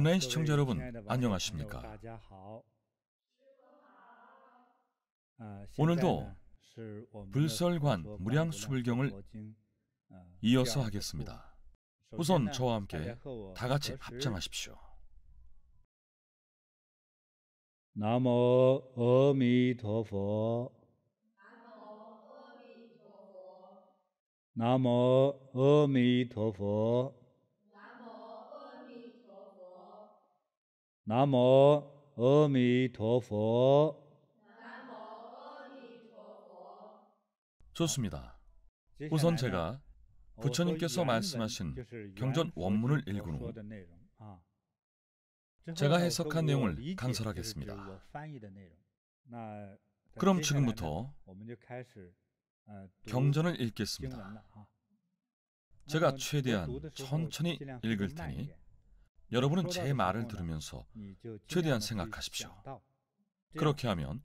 문화의 시청자 여러분, 안녕하십니까? 오늘도 불설관 무량수불경을 이어서 하겠습니다. 우선 저와 함께 다 같이 합장하십시오. 나모 아미토포. 나모 아미토포. 나모 아미토포. 좋습니다. 우선 제가 부처님께서 말씀하신 경전 원문을 읽은 후 제가 해석한 내용을 강설하겠습니다. 그럼 지금부터 경전을 읽겠습니다. 제가 최대한 천천히 읽을 테니 여러분은 제 말을 들으면서 최대한 생각하십시오. 그렇게 하면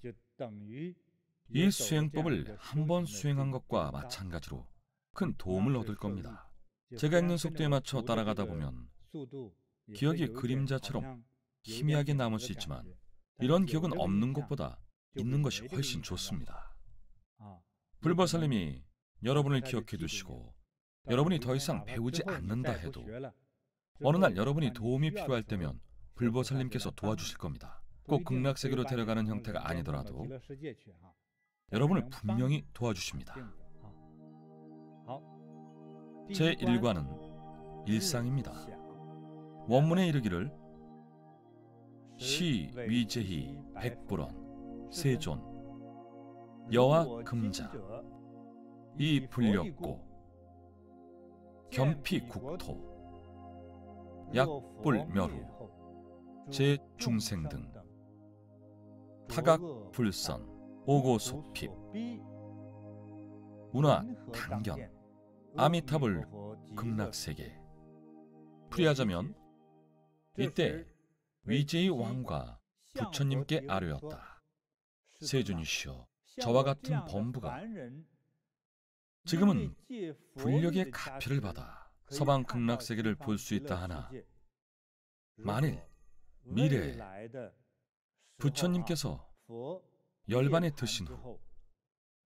이 수행법을 한 번 수행한 것과 마찬가지로 큰 도움을 얻을 겁니다. 제가 읽는 속도에 맞춰 따라가다 보면 기억이 그림자처럼 희미하게 남을 수 있지만 이런 기억은 없는 것보다 있는 것이 훨씬 좋습니다. 불보살님이 여러분을 기억해 두시고 여러분이 더 이상 배우지 않는다 해도 어느 날 여러분이 도움이 필요할 때면 불보살님께서 도와주실 겁니다. 꼭 극락세계로 데려가는 형태가 아니더라도 여러분을 분명히 도와주십니다. 제1과는 일상입니다. 원문에 이르기를 시 위제히 백불원 세존 여와 금자 이 불렸고 겸피 국토 약불멸후 제중생 등 타각 불선 오고소핍 운하 당견 아미타불 극락세계. 풀이하자면 이때 위제의 왕과 부처님께 아뢰었다. 세존이시여, 저와 같은 범부가 지금은 불력의 가피를 받아 서방 극락세계를 볼 수 있다 하나 만일 미래에 부처님께서 열반에 드신 후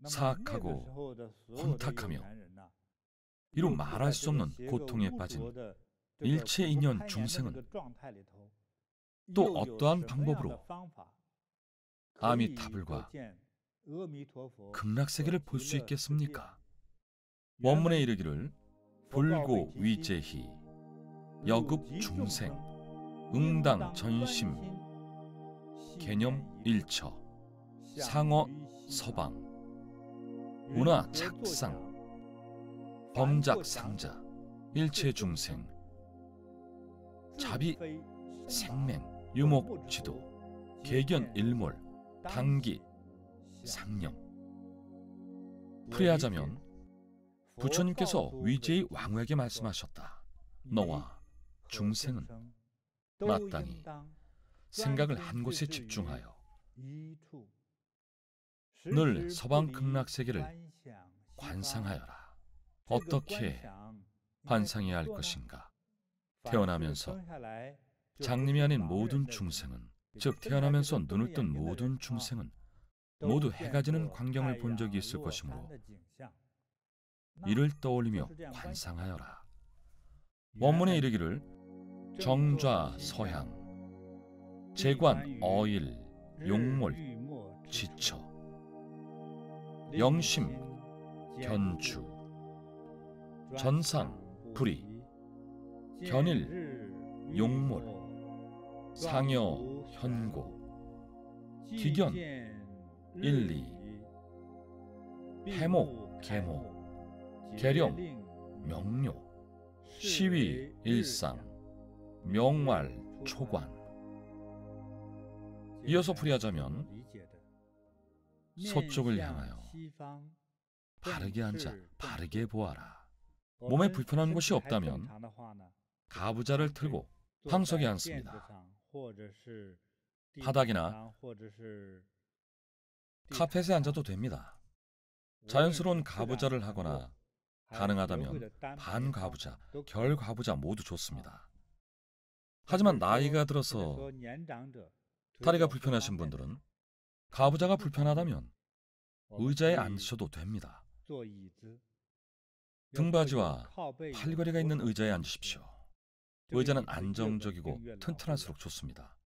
사악하고 혼탁하며 이루 말할 수 없는 고통에 빠진 일체 인연 중생은 또 어떠한 방법으로 아미타불과 극락세계를 볼 수 있겠습니까? 원문에 이르기를 불고 위제히 여급 중생 응당 전심 개념 일처 상어 서방 운하 착상 범작 상자 일체 중생 자비 생맹 유목 지도 개견 일몰 당기 상념. 풀이하자면 부처님께서 위제의 왕후에게 말씀하셨다. 너와 중생은 마땅히 생각을 한 곳에 집중하여 늘 서방 극락세계를 관상하여라. 어떻게 관상해야 할 것인가? 태어나면서 장님이 아닌 모든 중생은, 즉 태어나면서 눈을 뜬 모든 중생은 모두 해가 지는 광경을 본 적이 있을 것이므로 이를 떠올리며 관상하여라. 원문에 이르기를 정좌 서향 재관 어일 용몰 지처 영심 견주 전상 불이 견일 용몰 상여 현고 기견 일리 해목 계목 계령 명료 시위 일상 명활 초관. 이어서 풀이하자면 서쪽을 향하여 바르게 앉아 바르게 보아라. 몸에 불편한 곳이 없다면 가부좌를 틀고 황석에 앉습니다. 바닥이나 카펫에 앉아도 됩니다. 자연스러운 가부좌를 하거나 가능하다면 반가부좌, 결가부좌 모두 좋습니다. 하지만 나이가 들어서 다리가 불편하신 분들은 가부좌가 불편하다면 의자에 앉으셔도 됩니다. 등받이와 팔걸이가 있는 의자에 앉으십시오. 의자는 안정적이고 튼튼할수록 좋습니다.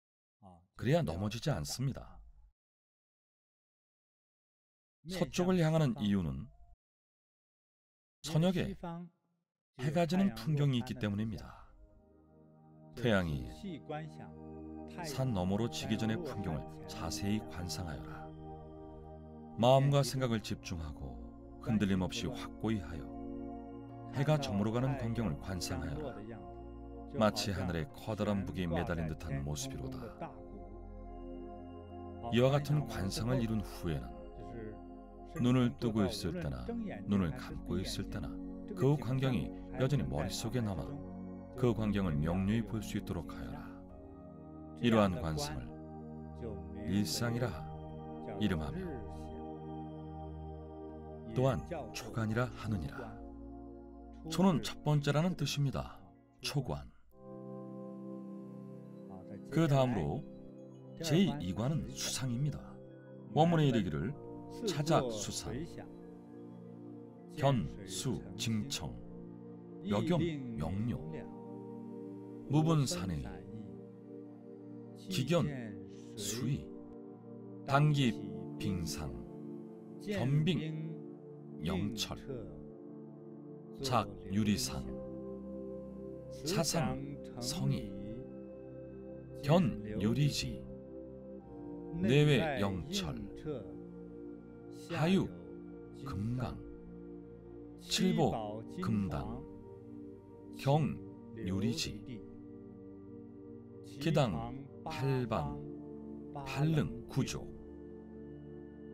그래야 넘어지지 않습니다. 서쪽을 향하는 이유는 서녁에 해가 지는 풍경이 있기 때문입니다. 태양이 산 너머로 지기 전의 풍경을 자세히 관상하여라. 마음과 생각을 집중하고 흔들림 없이 확고히 하여 해가 저물어가는 광경을 관상하여라. 마치 하늘에 커다란 북이 매달린 듯한 모습이로다. 이와 같은 관상을 이룬 후에는 눈을 뜨고 있을 때나 눈을 감고 있을 때나 그 광경이 여전히 머릿속에 남아 그 광경을 명료히 볼 수 있도록 하여라. 이러한 관상을 일상이라 이름하며 또한 초관이라 하느니라. 초는 첫 번째라는 뜻입니다. 초관. 그 다음으로 제2관은 수상입니다. 원문에 이르기를 차작 수상, 견수 징청, 역용 명료, 무분산의, 기견 수의, 단기 빙상, 견빙 영철, 작 유리상, 차상 성의, 견 유리지, 내외 영철, 하유 금강, 칠보 금당, 경 유리지, 기당 팔방, 팔릉 구조,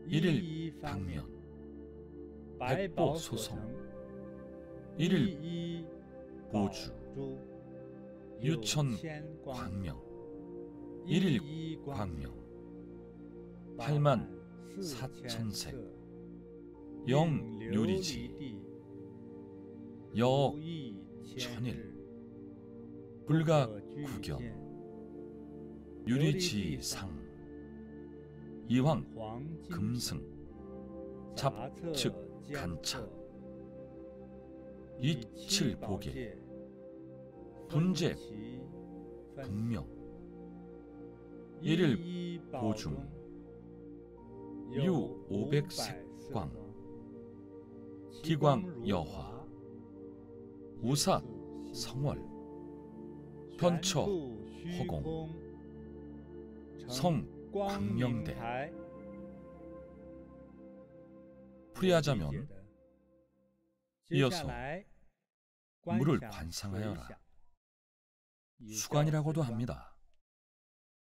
일일 방면, 백보 소성, 일일 보주, 유천 광명, 일일 광명, 팔만 사천색, 영 유리지, 여 천일, 불가 구견, 유리지상, 이황 금승, 잡측 간차, 이칠보계, 분재 분명, 일일 보중, 유 오백색광, 기광 여화, 우사 성월, 편처 허공, 성 광명대. 풀이하자면 이어서 물을 관상하여라. 수관이라고도 합니다.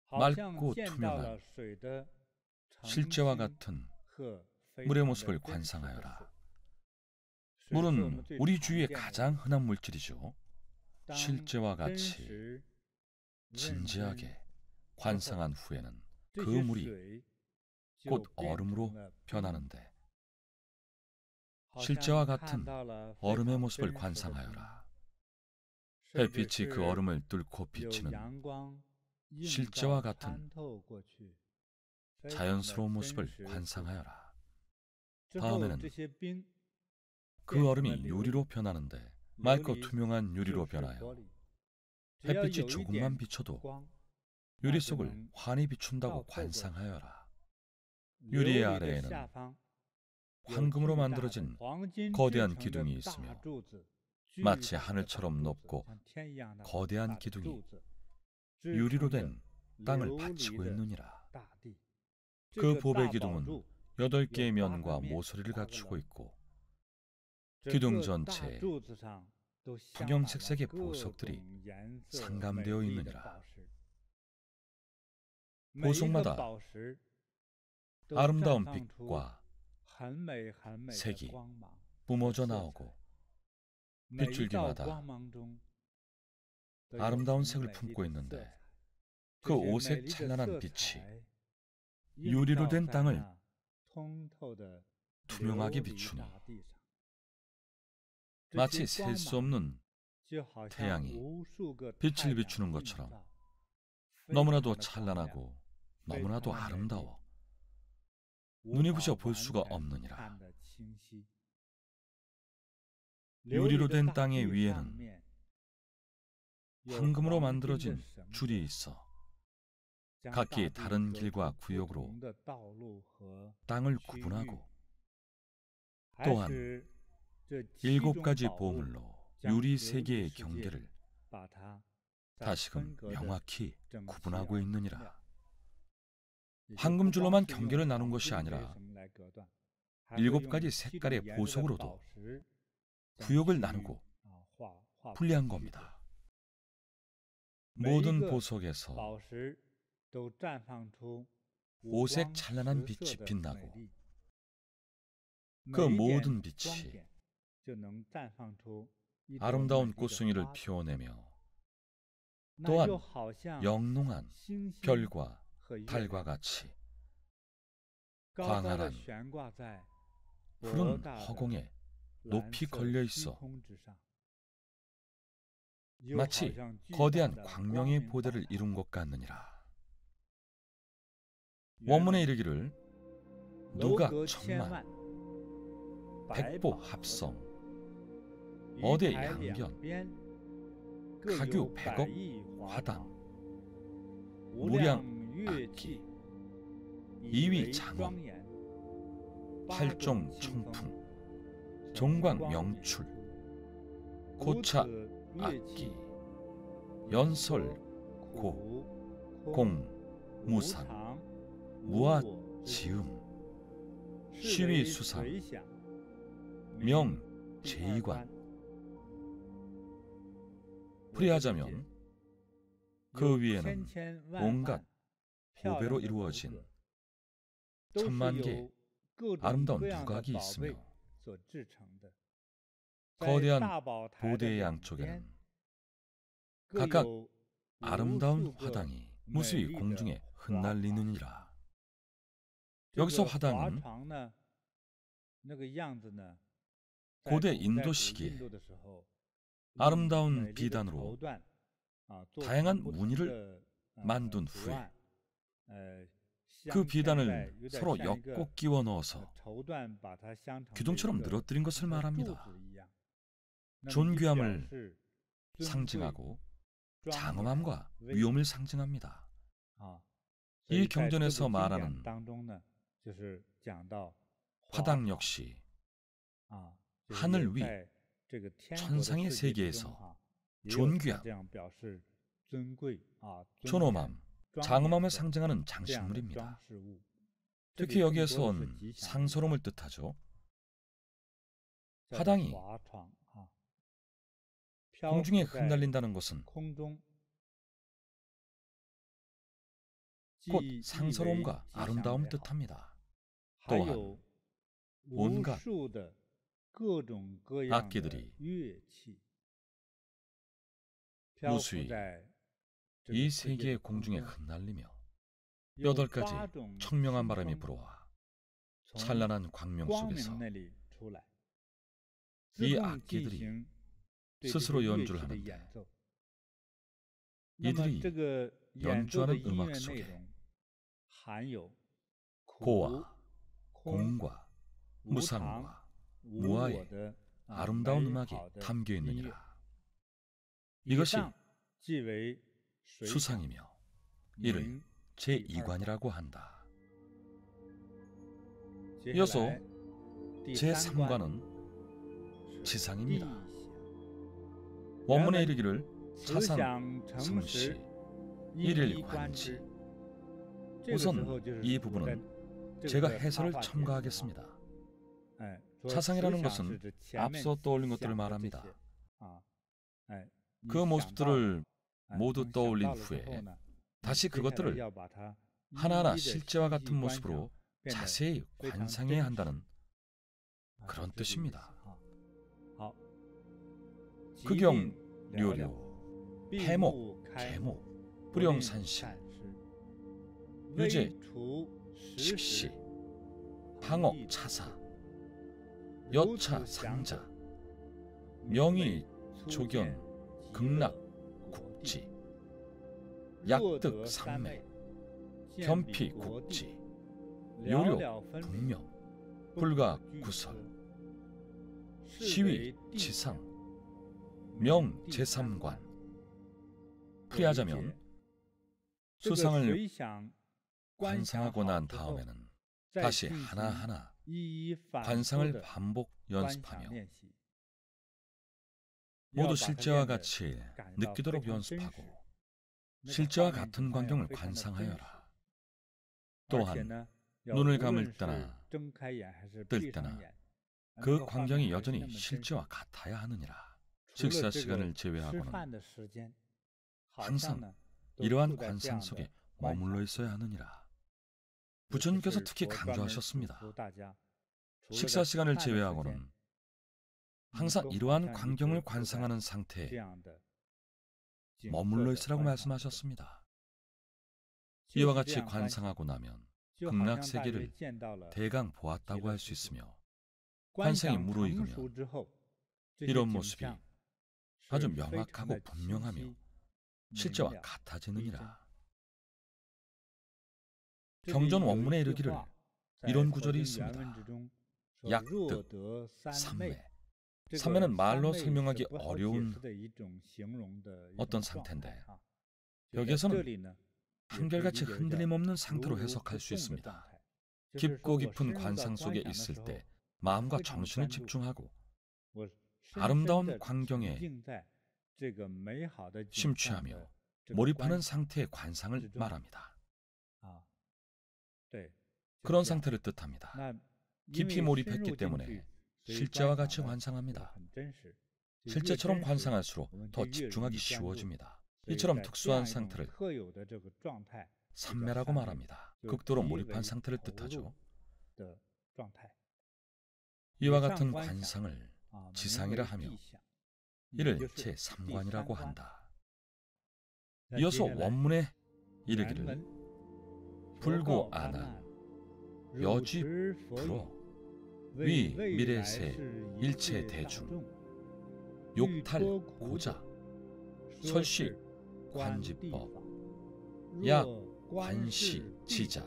맑고 투명한 실제와 같은 물의 모습을 관상하여라. 물은 우리 주위에 가장 흔한 물질이죠. 실제와 같이 진지하게 관상한 후에는 그 물이 곧 얼음으로 변하는데, 실제와 같은 얼음의 모습을 관상하여라. 햇빛이 그 얼음을 뚫고 비치는 실제와 같은 자연스러운 모습을 관상하여라. 다음에는 그 얼음이 유리로 변하는데 맑고 투명한 유리로 변하여 햇빛이 조금만 비쳐도 유리 속을 환히 비춘다고 관상하여라. 유리의 아래에는 황금으로 만들어진 거대한 기둥이 있으며 마치 하늘처럼 높고 거대한 기둥이 유리로 된 땅을 받치고 있느니라. 그 보배 기둥은 8개의 면과 모서리를 갖추고 있고 기둥 전체에 분홍색색의 보석들이 상감되어 있느니라. 보석마다 아름다운 빛과 색이 뿜어져 나오고 빗줄기마다 아름다운 색을 품고 있는데 그 오색 찬란한 빛이 유리로 된 땅을 투명하게 비추니 마치 셀 수 없는 태양이 빛을 비추는 것처럼 너무나도 찬란하고 너무나도 아름다워 눈이 부셔 볼 수가 없느니라. 유리로 된 땅의 위에는 황금으로 만들어진 줄이 있어 각기 다른 길과 구역으로 땅을 구분하고, 또한 7가지 보물로 유리 3개의 경계를 다시금 명확히 구분하고 있느니라. 황금줄로만 경계를 나눈 것이 아니라 7가지 색깔의 보석으로도 구역을 나누고 분리한 겁니다. 모든 보석에서 5색 찬란한 빛이 빛나고 그 모든 빛이 아름다운 꽃송이를 피워내며 또한 영롱한 별과 달과 같이 광활한 푸른 허공에 높이 걸려 있어 마치 거대한 광명의 보대를 이룬 것 같느니라. 원문에 이르기를 누각 천만, 백보 합성, 어대 양견, 가규 100억 화당, 무량 악기, 이위 장엄, 팔종 청풍, 종광 명출, 고차 악기, 연설 고, 공 무상, 무아 지음, 시위 수상, 명 제이관. 풀이하자면 그 위에는 온갖 보배로 이루어진 1000만 개의 아름다운 누각이 있으며 거대한 보대의 양쪽에는 각각 아름다운 화당이 무수히 공중에 흩날리느니라. 여기서 화당은 고대 인도 시기에 아름다운 비단으로 다양한 무늬를 만든 후에 그 비단을 서로 엮고 끼워 넣어서 기둥처럼 늘어뜨린 것을 말합니다. 존귀함을 상징하고 장엄함과 위엄을 상징합니다. 이 경전에서 말하는 화당 역시 하늘 위 천상의 세계에서 존귀함, 존엄함, 장엄함을 상징하는 장식물입니다. 특히 여기에선 상스러움을 뜻하죠. 화당이 공중에 흩날린다는 것은 곧 상스러움과 아름다움을 뜻합니다. 또한 온갖 악기들이 무수히 이 세계의 공중에 흩날리며 8가지 청명한 바람이 불어와 찬란한 광명 속에서 이 악기들이 스스로 연주를 하는데, 이들이 연주하는 음악 속에 고와 공과 무상과 무아의 아름다운 음악이 담겨 있느니라. 이것이 수상이며 이를 제2관이라고 한다. 이어서 제3관은 지상입니다. 원문에 이르기를 사상 성시 일일관지. 우선 이 부분은 제가 해설을 첨가하겠습니다. 사상이라는 것은 앞서 떠올린 것들을 말합니다. 그 모습들을 모두 떠올린 후에 다시 그것들을 하나하나 실제와 같은 모습으로 자세히 관상해야 한다는 그런 뜻입니다. 극영, 료료, 해목, 계목, 불영산식, 유제, 식시, 항옥, 차사, 여차, 상자, 명의, 조견, 극락, 국지, 약득, 상매, 겸피, 국지, 요료, 분명, 불가, 구설, 시위, 지상, 명, 제3관. 풀이하자면 수상을 관상하고 난 다음에는 다시 하나하나 관상을 반복 연습하며 모두 실제와 같이 느끼도록 연습하고 실제와 같은 광경을 관상하여라. 또한 눈을 감을 때나 뜰 때나 그 광경이 여전히 실제와 같아야 하느니라. 식사 시간을 제외하고는 항상 이러한 관상 속에 머물러 있어야 하느니라. 부처님께서 특히 강조하셨습니다. 식사 시간을 제외하고는 항상 이러한 광경을 관상하는 상태에 머물러 있으라고 말씀하셨습니다. 이와 같이 관상하고 나면 극락세계를 대강 보았다고 할 수 있으며 관상이 무르익으면 이런 모습이 아주 명확하고 분명하며 실제와 같아지느니라. 경전 원문에 이르기를 이런 구절이 있습니다. 약득, 삼매. 삼매는 말로 설명하기 어려운 어떤 상태인데 여기에서는 한결같이 흔들림 없는 상태로 해석할 수 있습니다. 깊고 깊은 관상 속에 있을 때 마음과 정신을 집중하고 아름다운 광경에 심취하며 몰입하는 상태의 관상을 말합니다. 그런 상태를 뜻합니다. 깊이 몰입했기 때문에 실제와 같이 관상합니다. 실제처럼 관상할수록 더 집중하기 쉬워집니다. 이처럼 특수한 상태를 삼매라고 말합니다. 극도로 몰입한 상태를 뜻하죠. 이와 같은 관상을 지상이라 하며 이를 제3관이라고 한다. 이어서 원문에 이르기를 불고 아난 여지 불어 위 미래세 일체 대중 욕탈 고자 설시 관지법 약 관시 지자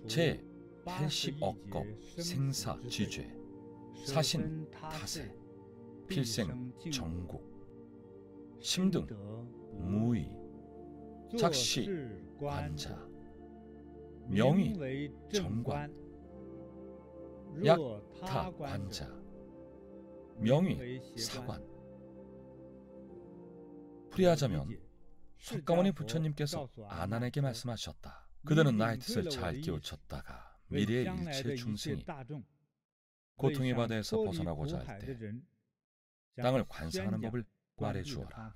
제 80억겁 생사 지죄 사신 타세 필생 정국 심등 무의 작시 관자 명의 정관 약타 관자 명의 사관. 풀이하자면 석가모니 부처님께서 아난에게 말씀하셨다. 그들은 나의 뜻을 잘 깨우쳤다가 미래의 일체 중생이 고통의 바다에서 벗어나고자 할 때 땅을 관상하는 법을 말해주어라.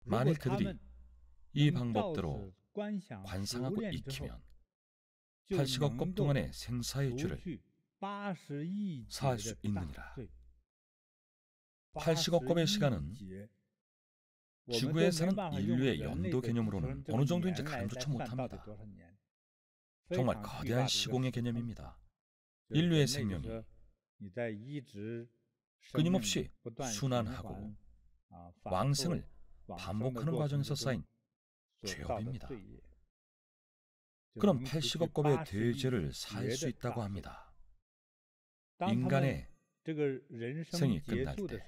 만일 그들이 이 방법대로 관상하고 익히면 80억 겁 동안의 생사의 죄를 사할 수 있느니라. 80억 겁의 시간은 지구에 사는 인류의 연도 개념으로는 어느 정도인지 가늠조차 못합니다. 정말 거대한 시공의 개념입니다. 인류의 생명이 끊임없이 순환하고 왕생을 반복하는 과정에서 쌓인 죄업입니다. 그럼 80억 겁의 대죄를 사할 수 있다고 합니다. 인간의 생이 끝날 때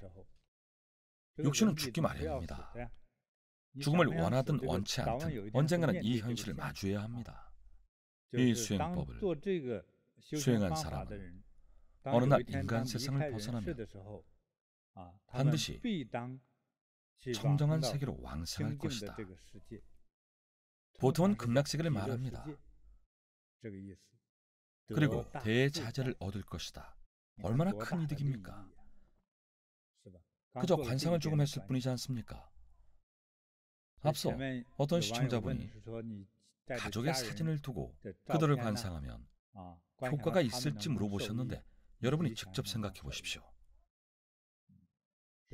육신은 죽기 마련입니다. 죽음을 원하든 원치 않든 언젠가는 이 현실을 마주해야 합니다. 이 수행법을 수행한 사람은 어느 날 인간 세상을 벗어나면 반드시 청정한 세계로 왕생할 것이다. 보통은 극락세계를 말합니다. 그리고 대자재를 얻을 것이다. 얼마나 큰 이득입니까? 그저 관상을 조금 했을 뿐이지 않습니까? 앞서 어떤 시청자분이 가족의 사진을 두고 그들을 관상하면 효과가 있을지 물어보셨는데 여러분이 직접 생각해 보십시오.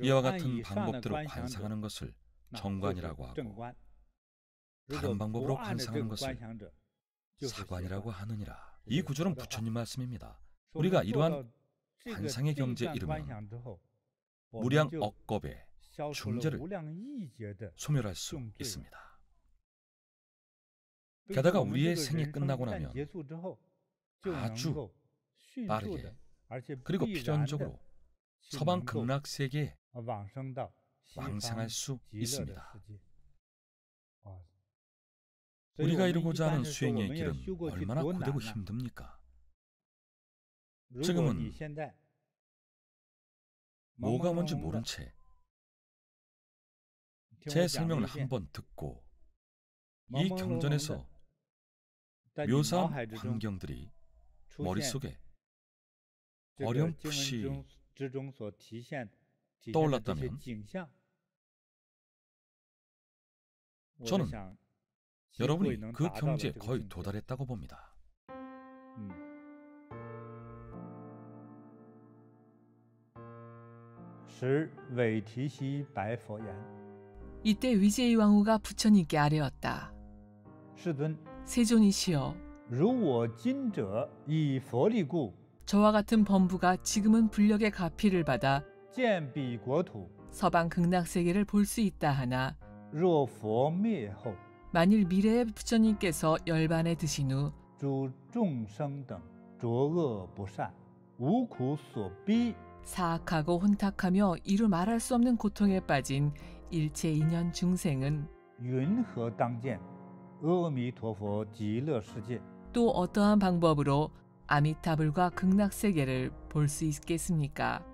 이와 같은 방법대로 관상하는 것을 정관이라고 하고 다른 방법으로 관상하는 것을 사관이라고 하느니라. 이 구절은 부처님 말씀입니다. 우리가 이러한 관상의 경지에 이르면 무량 억겁의 중재를 소멸할 수 있습니다. 게다가 우리의 생이 끝나고 나면 아주 빠르게 그리고 필연적으로 서방 극락세계에 왕생할 수 있습니다. 우리가 이루고자 하는 수행의 길은 얼마나 고되고 힘듭니까? 지금은 뭐가 뭔지 모른 채 제 설명을 한번 듣고 이 경전에서 묘사한 광경들이 머릿속에 어렴풋이 떠올랐다면 저는 여러분이 그 경지에 거의 도달했다고 봅니다. 이때 위제이 왕후가 부처님께 아뢰었다. 세존이시여, 저와 같은 범부가 지금은 불력의 가피를 받아 서방 극락세계를 볼 수 있다 하나 만일 미래의 부처님께서 열반에 드신 후 사악하고 혼탁하며 이루 말할 수 없는 고통에 빠진 일체 인연 중생은 또 어떠한 방법으로 아미타불과 극락세계를 볼 수 있겠습니까?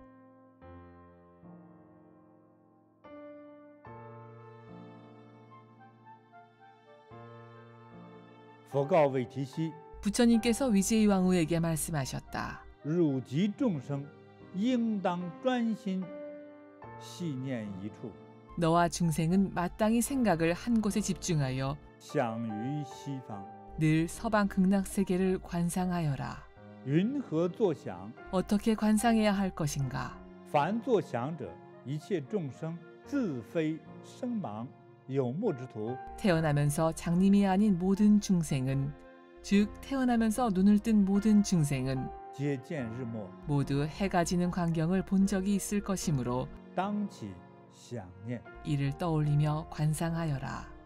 부처님께서 위제이 왕후에게 말씀하셨다. 너와 중생은 마땅히 생각을 한 곳에 집중하여 늘 서방 극락세계를 관상하여라. 어떻게 관상해야 할 것인가? 태어나면서 장님이 아닌 모든 중생은, 즉 태어나면서 눈을 뜬 모든 중생은 모두 해가 지는 광경을 본 적이 있을 것이므로 이를 떠올리며 관상하여라.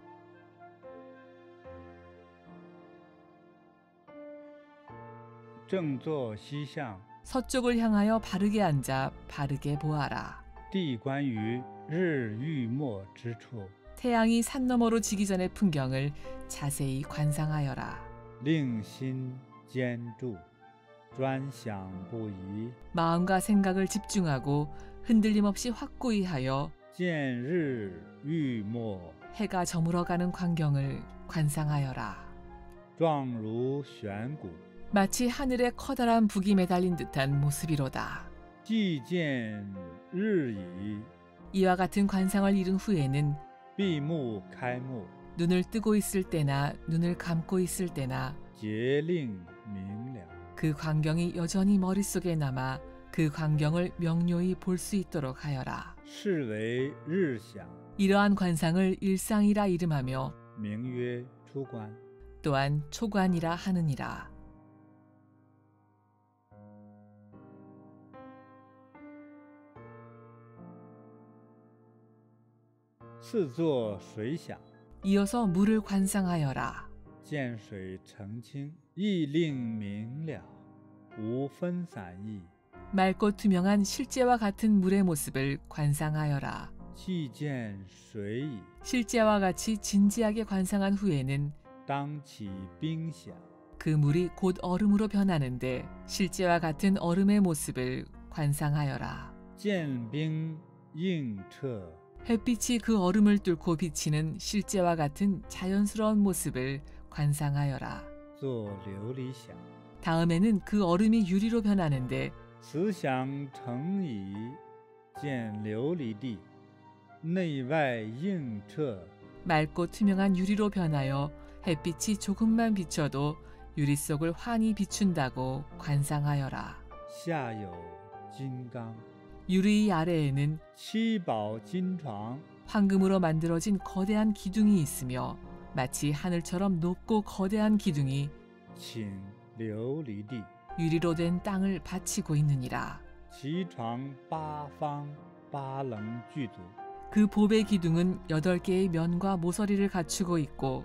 서쪽을 향하여 바르게 앉아 바르게 보아라. 태양이 산 너머로 지기 전의 풍경을 자세히 관상하여라. 마음과 생각을 집중하고 흔들림 없이 확고히 하여 해가 저물어가는 광경을 관상하여라. 마치 하늘에 커다란 북이 매달린 듯한 모습이로다. 이와 같은 관상을 이룬 후에는 눈을 뜨고 있을 때나 눈을 감고 있을 때나 그 광경이 여전히 머릿속에 남아 그 광경을 명료히 볼 수 있도록 하여라. 이러한 관상을 일상이라 이름하며 또한 초관이라 하느니라. 이어서 물을 관상하여라. 맑고 투명한 실제와 같은 물의 모습을 관상하여라. 실제와 같이 진지하게 관상한 후에는 그 물이 곧 얼음으로 변하는데 실제와 같은 얼음의 모습을 관상하여라. 햇빛이 그 얼음을 뚫고 비치는 실제와 같은 자연스러운 모습을 관상하여라. 다음에는 그 얼음이 유리로 변하는데 맑고 투명한 유리로 변하여 햇빛이 조금만 비춰도 유리 속을 환히 비춘다고 관상하여라. 유리 아래에는 황금으로 만들어진 거대한 기둥이 있으며 마치 하늘처럼 높고 거대한 기둥이 유리로 된 땅을 받치고 있느니라. 그 봅의 기둥은 8개의 면과 모서리를 갖추고 있고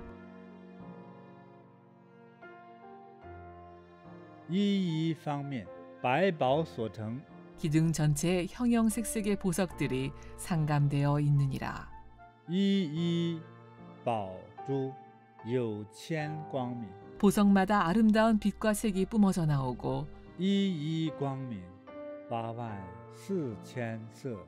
一一方面，百宝所成， 기둥 전체에 형형색색의 보석들이 상감되어 있느니라. 一一宝珠有千光明， 보석마다 아름다운 빛과 색이 뿜어져 나오고 一一光明，84000色，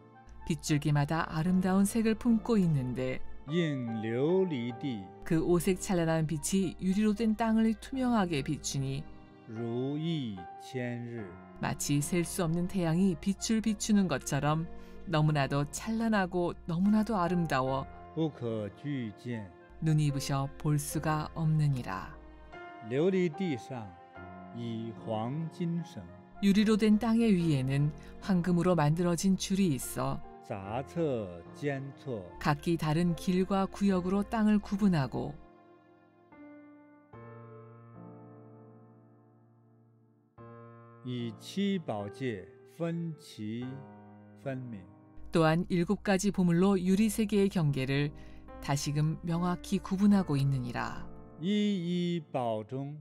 빗줄기마다 아름다운 색을 품고 있는데 映琉璃地 그 오색 찬란한 빛이 유리로 된 땅을 투명하게 비추니 如一千日， 마치 셀 수 없는 태양이 빛을 비추는 것처럼 너무나도 찬란하고 너무나도 아름다워 不可具见。 눈이 부셔 볼 수가 없느니라. 琉璃地上以黄金绳， 유리로 된 땅의 위에는 황금으로 만들어진 줄이 있어 杂侧间错， 각기 다른 길과 구역으로 땅을 구분하고 以七宝界分其分明。 또한 7가지 보물로 유리 세계의 경계를 다시금 명확히 구분하고 있느니라. 一一宝中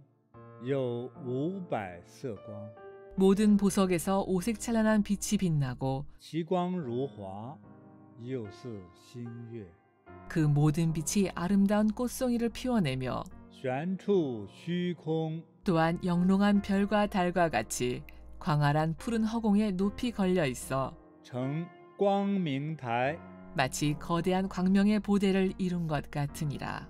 有500色光， 모든 보석에서 오색 찬란한 빛이 빛나고 其光如华，又似新月。 그 모든 빛이 아름다운 꽃송이를 피워내며 悬处虚空， 또한 영롱한 별과 달과 같이 광활한 푸른 허공에 높이 걸려 있어 成光明台， 마치 거대한 광명의 보대를 이룬 것 같으니라.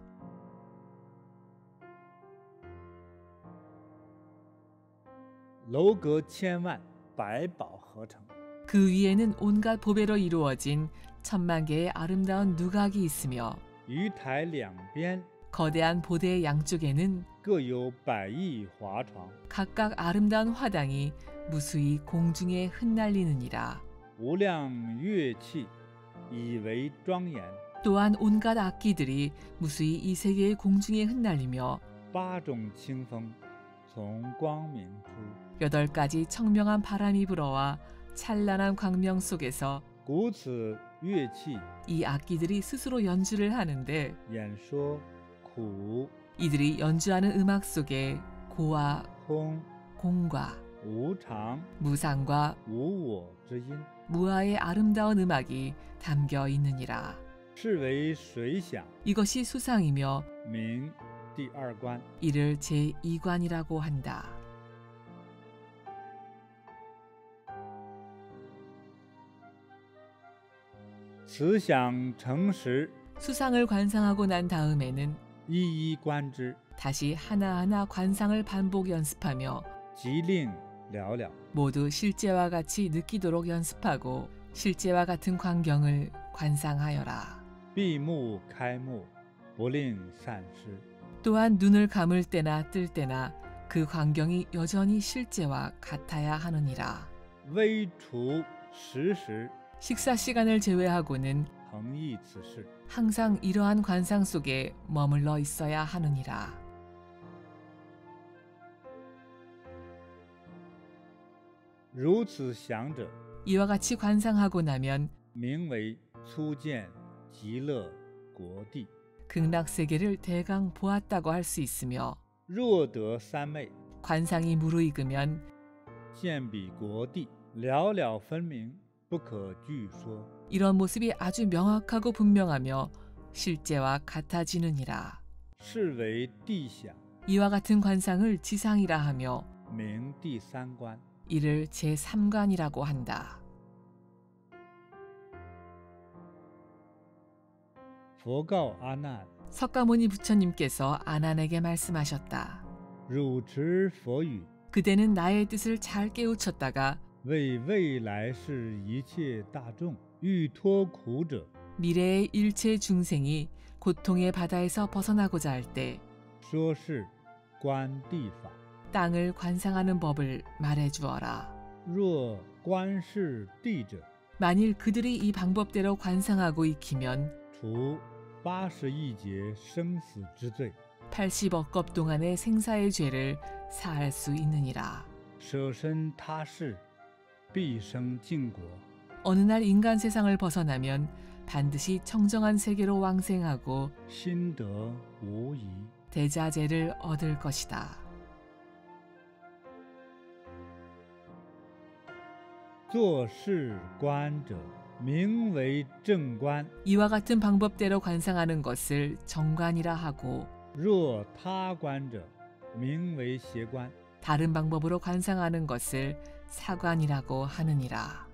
楼阁千万，百宝合成。 그 위에는 온갖 보배로 이루어진 1000만 개의 아름다운 누각이 있으며 于台两边 거대한 보대의 양쪽에는 各有100亿华床， 각각 아름다운 화당이 무수히 공중에 흩날리느니라. 无量乐器以为庄严， 또한 온갖 악기들이 무수히 이 세계의 공중에 흩날리며 8种清风从光明出， 8가지 청명한 바람이 불어와 찬란한 광명 속에서 故此乐器 이 악기들이 스스로 연주를 하는데 演说苦 이들이 연주하는 음악 속에 고와 空 공과 无常 무상과 无我之音， 무아의 아름다운 음악이 담겨 있느니라. 是为水响， 이것이 수상이며 名第二观。 이를 제2관이라고 한다.此响成实， 수상을 관상하고 난 다음에는 一一观之， 다시 하나하나 관상을 반복 연습하며 即令了了。 모두 실제와 같이 느끼도록 연습하고 실제와 같은 광경을 관상하여라. 闭目开目，不令散失。 또한 눈을 감을 때나 뜰 때나 그 광경이 여전히 실제와 같아야 하느니라. 微除时时， 식사 시간을 제외하고는 恒忆此事。 항상 이러한 관상 속에 머물러 있어야 하느니라. 如此想者， 이와 같이 관상하고 나면 名为初见极乐国地。 극락세계를 대강 보았다고 할 수 있으며 若得三昧， 관상이 무르익으면 见彼国地，了了分明，不可具说。 이런 모습이 아주 명확하고 분명하며 실제와 같아지느니라. 是为地想， 이와 같은 관상을 지상이라 하며 名第三观。 이를 제3관이라고 한다. 佛告阿难： 석가모니 부처님께서 아난에게 말씀하셨다. 汝持佛语， 그대는 나의 뜻을 잘 깨우쳤다가 为未来世一切大众欲脱苦者， 미래의 일체 중생이 고통의 바다에서 벗어나고자 할 때 说是观地法。 땅을 관상하는 법을 말해주어라. 若观视地者， 만일 그들이 이 방법대로 관상하고 익히면 除80亿劫生死之罪， 80억 겁 동안의 생사의 죄를 사할 수 있느니라. 舍身他世，必生净国。 어느 날 인간 세상을 벗어나면 반드시 청정한 세계로 왕생하고 心得无疑。 대자재를 얻을 것이다. 做事观者，名为正观。 이와 같은 방법대로 관상하는 것을 정관이라 하고 若他观者，名为邪观。 다른 방법으로 관상하는 것을 사관이라고 하느니라.